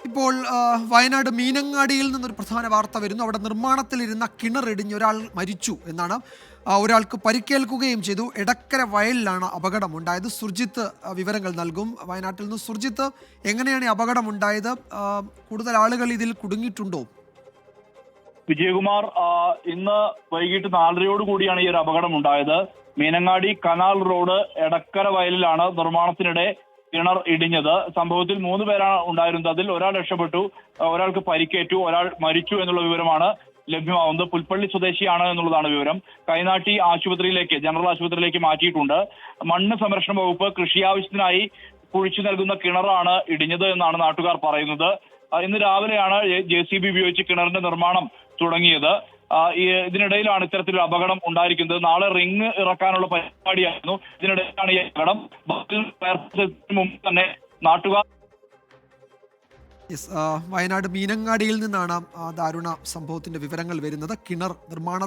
ഇപ്പോൾ വയനാട് മീനങ്ങാടിയിൽ നിന്നൊരു പ്രധാന വാർത്ത വരുന്നു. അവിടെ നിർമ്മാണത്തിലിരുന്ന കിണറിടിഞ്ഞ് ഒരാൾ മരിച്ചു എന്നാണ്. ഒരാൾക്ക് പരിക്കേൽക്കുകയും ചെയ്തു. എടക്കര വയലിലാണ് അപകടമുണ്ടായത്. സുർജിത്ത് വിവരങ്ങൾ നൽകും. വയനാട്ടിൽ നിന്ന് സുർജിത്ത്, എങ്ങനെയാണ് ഈ അപകടമുണ്ടായത്? കൂടുതൽ ആളുകൾ ഇതിൽ കുടുങ്ങിയിട്ടുണ്ടോ? വിജയകുമാർ, ഇന്ന് വൈകിട്ട് 4:30 കൂടിയാണ് ഈ ഒരു അപകടം ഉണ്ടായത്. മീനങ്ങാടി കനാൽ റോഡ് എടക്കര വയലിലാണ് നിർമ്മാണത്തിനിടെ കിണർ ഇടിഞ്ഞത്. സംഭവത്തിൽ 3 പേരാണ് ഉണ്ടായിരുന്നത്. അതിൽ ഒരാൾ രക്ഷപ്പെട്ടു, ഒരാൾക്ക് പരിക്കേറ്റു, ഒരാൾ മരിച്ചു എന്നുള്ള വിവരമാണ് ലഭ്യമാവുന്നത്. പുൽപ്പള്ളി സ്വദേശിയാണ് എന്നുള്ളതാണ് വിവരം. കൈനാട്ടി ആശുപത്രിയിലേക്ക്, ജനറൽ ആശുപത്രിയിലേക്ക് മാറ്റിയിട്ടുണ്ട്. മണ്ണ് സംരക്ഷണ വകുപ്പ് കൃഷി ആവശ്യത്തിനായി കുഴിച്ചു നൽകുന്ന കിണറാണ് ഇടിഞ്ഞത് എന്നാണ് നാട്ടുകാർ പറയുന്നത്. ഇന്ന് രാവിലെയാണ് JCB ഉപയോഗിച്ച് കിണറിന്റെ നിർമ്മാണം തുടങ്ങിയത്. ഇതിനിടയിലാണ് ഇത്തരത്തിലൊരു അപകടം ഉണ്ടായിരിക്കുന്നത്. നാളെ റിങ് ഇറക്കാനുള്ള പരിപാടിയായിരുന്നു. ഇതിനിടയിലാണ് ഈ അപകടം. മുമ്പ് തന്നെ നാട്ടുകാർ വയനാട് മീനങ്ങാടിയിൽ നിന്നാണ് ദാരുണ സംഭവത്തിന്റെ വിവരങ്ങൾ വരുന്നത്. കിണർ നിർമ്മാണ